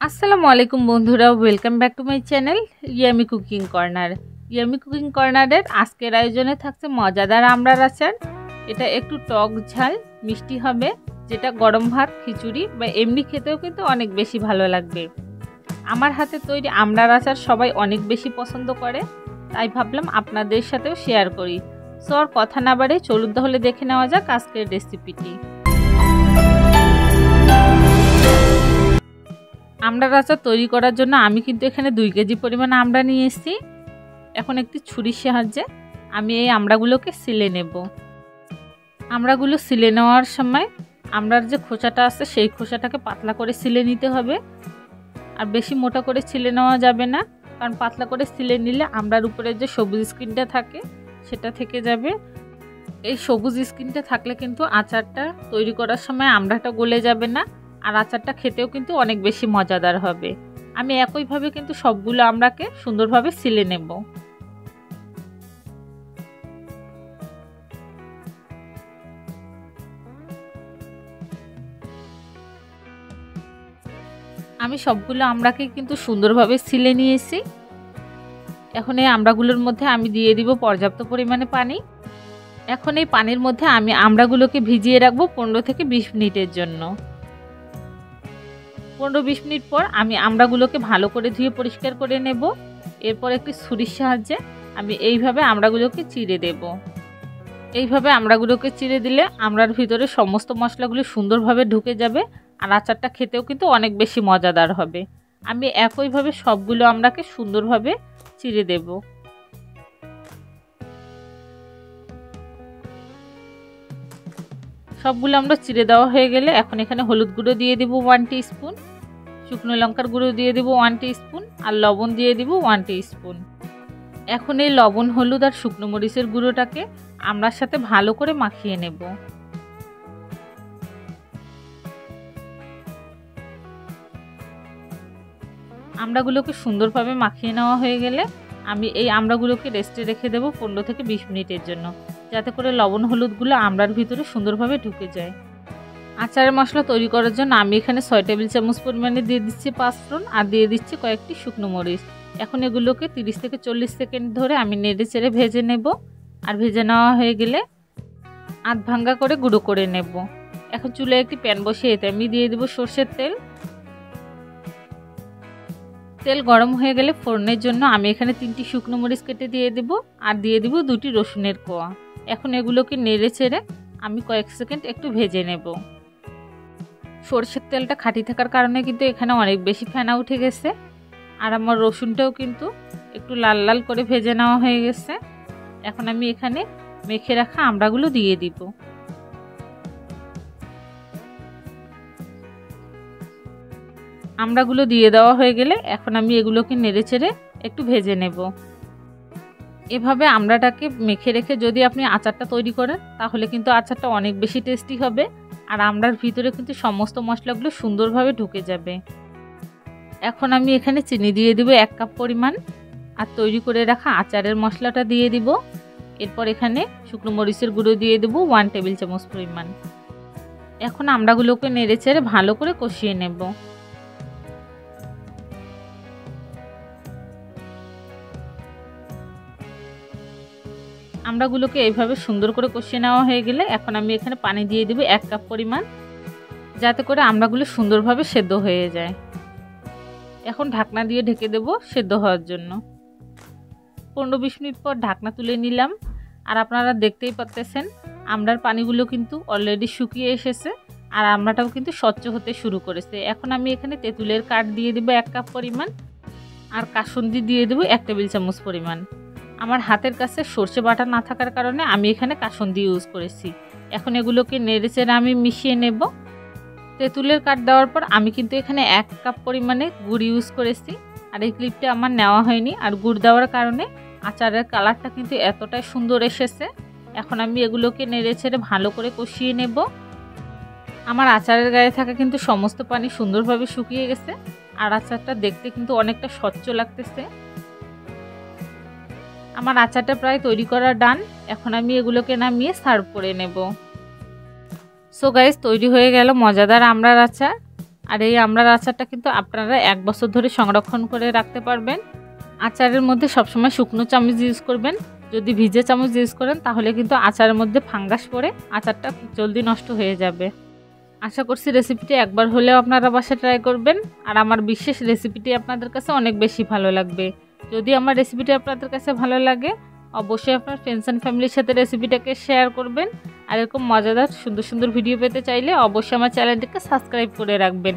আসসালামু আলাইকুম বন্ধুরা, welcome back to my channel Yummy Cooking Corner. Yummy Cooking কর্নারের আজকের আয়োজনে থাকছে মজাদার আমড়ার আচার। এটা একটু টক ঝাল মিষ্টি হবে, যেটা গরম ভাত, খিচুড়ি বা এমনি খেতেও কিন্তু অনেক বেশি ভালো লাগবে। আমার হাতে তৈরি আমড়ার আচার সবাই অনেক বেশি পছন্দ করে, তাই ভাবলাম আপনাদের সাথেও শেয়ার করি। সো আর কথা না বাড়ে চলুন তাহলে দেখে নেওয়া যাক আজকের রেসিপিটি। আমড়ার আচার তৈরি করার জন্য আমি কিন্তু এখানে 2 কেজি পরিমাণ আমড়া নিয়ে এসেছি। এখন একটি ছুরির সাহায্যে আমি এই আমড়াগুলোকে সিলে নেব। আমড়াগুলো সিলে নেওয়ার সময় আমড়ার যে খোসাটা আছে সেই খোসাটাকে পাতলা করে সিলে নিতে হবে, আর বেশি মোটা করে সিলে নেওয়া যাবে না, কারণ পাতলা করে সিলে নিলে আমড়ার উপরে যে সবুজ স্কিনটা থাকে সেটা থেকে যাবে। এই সবুজ স্কিনটা থাকলে কিন্তু আচারটা তৈরি করার সময় আমড়াটা গলে যাবে না, আর আচারটা খেতেও কিন্তু অনেক বেশি মজাদার হবে। আমি একইভাবে কিন্তু সবগুলো আমড়াকে সুন্দরভাবে সিলে নেব। আমি সবগুলো আমড়াকে কিন্তু সুন্দরভাবে সিলে নিয়েছি। এখন এই আমড়াগুলোর মধ্যে আমি দিয়ে দিব পর্যাপ্ত পরিমাণে পানি। এখন এই পানির মধ্যে আমি আমড়াগুলোকে ভিজিয়ে রাখবো 15 থেকে 20 মিনিটের জন্য। 15-20 মিনিট পর আমি আমড়াগুলোকে ভালো করে ধুয়ে পরিষ্কার করে নেব। এরপর একটি ছুরির সাহায্যে আমি এইভাবে আমড়াগুলোকে চিড়ে দেব। এইভাবে আমড়াগুলোকে চিড়ে দিলে আমড়ার ভিতরে সমস্ত মশলাগুলো সুন্দরভাবে ঢুকে যাবে, আর আচারটা খেতেও কিন্তু অনেক বেশি মজাদার হবে। আমি একইভাবে সবগুলো আমড়াকে সুন্দরভাবে চিড়ে দেব। সবগুলো আমরা চিড়ে দেওয়া হয়ে গেলে এখন এখানে হলুদ গুঁড়ো দিয়ে দেব 1 টিস্পুন, শুকনো লঙ্কার গুঁড়ো দিয়ে দেব 1 টিস্পুন, আর লবণ দিয়ে দেব 1 টিস্পুন। এখন এই লবণ, হলুদ আর শুকনো মরিচের গুঁড়োটাকে আমড়ার সাথে ভালো করে মাখিয়ে নেব। আমড়াগুলোকে সুন্দরভাবে মাখিয়ে নেওয়া হয়ে গেলে আমি এই আমড়াগুলোকে রেস্টে রেখে দেব 15 থেকে 20 মিনিটের জন্য, যাতে করে লবণ হলুদগুলো আমড়ার ভিতরে সুন্দরভাবে ঢুকে যায়। আচারের মশলা তৈরি করার জন্য আমি এখানে 6 টেবিল চামচ পরিমাণে দিয়ে দিচ্ছি 5 ফোড়ন, আর দিয়ে দিচ্ছি কয়েকটি শুকনো মরিচ। এখন এগুলোকে 30 থেকে 40 সেকেন্ড ধরে আমি নেড়ে চেড়ে ভেজে নেব। আর ভেজে নেওয়া হয়ে গেলে আধ ভাঙ্গা করে গুঁড়ো করে নেব। এখন চুলায় একটি প্যান বসিয়ে এতে আমি দিয়ে দেব সরষের তেল। তেল গরম হয়ে গেলে ফোড়নের জন্য আমি এখানে 3টি শুকনো মরিচ কেটে দিয়ে দেব, আর দিয়ে দেব 2টি রসুনের কোয়া। এখন এগুলোকে নেড়ে চেড়ে আমি কয়েক সেকেন্ড একটু ভেজে নেব। সরষের তেলটা খাঁটি থাকার কারণে কিন্তু এখানে অনেক বেশি ফেনা উঠে গেছে, আর আমার রসুনটাও কিন্তু একটু লাল লাল করে ভেজে নেওয়া হয়ে গেছে। এখন আমি এখানে মেখে রাখা আমড়াগুলো দিয়ে দিব। আমড়াগুলো দিয়ে দেওয়া হয়ে গেলে এখন আমি এগুলোকে নেড়ে চেড়ে একটু ভেজে নেব। এভাবে আমড়াটাকে মেখে রেখে যদি আপনি আচারটা তৈরি করেন তাহলে কিন্তু আচারটা অনেক বেশি টেস্টি হবে, আর আমড়ার ভিতরে কিন্তু সমস্ত মশলাগুলো সুন্দরভাবে ঢুকে যাবে। এখন আমি এখানে চিনি দিয়ে দিব 1 কাপ পরিমাণ, আর তৈরি করে রাখা আচারের মশলাটা দিয়ে দিব। এরপর এখানে শুকনো মরিচের গুঁড়ো দিয়ে দেব 1 টেবিল চামচ পরিমাণ। এখন আমড়াগুলোকে নেড়ে চেড়ে ভালো করে কষিয়ে নেব। আমড়াগুলোকে এইভাবে সুন্দর করে কষিয়ে নেওয়া হয়ে গেলে এখন আমি এখানে পানি দিয়ে দেব 1 কাপ পরিমাণ, যাতে করে আমড়াগুলো সুন্দরভাবে সেদ্ধ হয়ে যায়। এখন ঢাকনা দিয়ে ঢেকে দেব সেদ্ধ হওয়ার জন্য। 15-20 মিনিট পর ঢাকনা তুলে নিলাম, আর আপনারা দেখতেই পাচ্ছেন আমড়ার পানিগুলো কিন্তু অলরেডি শুকিয়ে এসেছে, আর আমড়াটাও কিন্তু স্বচ্ছ হতে শুরু করেছে। এখন আমি এখানে তেঁতুলের কাঠ দিয়ে দেব 1 কাপ পরিমাণ, আর কাসুন্দি দিয়ে দেব 1 টেবিল চামচ পরিমাণ। আমার হাতের কাছে সরষে বাটা না থাকার কারণে আমি এখানে কাসুন্দি ইউজ করেছি। এখন এগুলোকে নেড়ে চেড়ে আমি মিশিয়ে নেব। তেঁতুলের কাঠ দেওয়ার পর আমি কিন্তু এখানে 1 কাপ পরিমাণে গুড় ইউজ করেছি, আর এই ক্লিপটা আমার নেওয়া হয়নি। আর গুড় দেওয়ার কারণে আচারের কালারটা কিন্তু এতটাই সুন্দর এসেছে। এখন আমি এগুলোকে নেড়ে চেড়ে ভালো করে কষিয়ে নেব। আমার আচারের গায়ে থাকা কিন্তু সমস্ত পানি সুন্দরভাবে শুকিয়ে গেছে, আর আচারটা দেখতে কিন্তু অনেকটা স্বচ্ছ লাগতেছে। আমার আচারটা প্রায় তৈরি করা ডান। এখন আমি এগুলোকে নামিয়ে সার্ভ করে নেব। সো গাইস, তৈরি হয়ে গেল মজাদার আমড়ার আচার। আর এই আমড়ার আচারটা কিন্তু আপনারা 1 বছর ধরে সংরক্ষণ করে রাখতে পারবেন। আচারের মধ্যে সবসময় শুকনো চামচ ইউজ করবেন। যদি ভিজে চামচ ইউজ করেন তাহলে কিন্তু আচারের মধ্যে ফাঙ্গাস পড়ে আচারটা জলদি নষ্ট হয়ে যাবে। আশা করছি রেসিপিটি একবার হলেও আপনারা বাসায় ট্রাই করবেন। আর আমার বিশেষ রেসিপিটি আপনাদের কাছে অনেক বেশি ভালো লাগবে। যদি আমার রেসিপিটি আপনাদের কাছে ভালো লাগে অবশ্যই আপনার ফ্রেন্ডস অ্যান্ড ফ্যামিলির সাথে রেসিপিটাকে শেয়ার করবেন। আর এরকম মজাদার সুন্দর সুন্দর ভিডিও পেতে চাইলে অবশ্যই আমার চ্যানেলটিকে সাবস্ক্রাইব করে রাখবেন।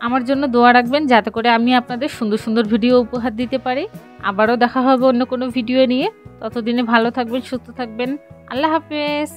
আমার জন্য দোয়া রাখবেন যাতে করে আমি আপনাদের সুন্দর সুন্দর ভিডিও উপহার দিতে পারি। আবারও দেখা হবে অন্য কোনো ভিডিও নিয়ে। ততদিনে ভালো থাকবেন, সুস্থ থাকবেন। আল্লাহ হাফেজ।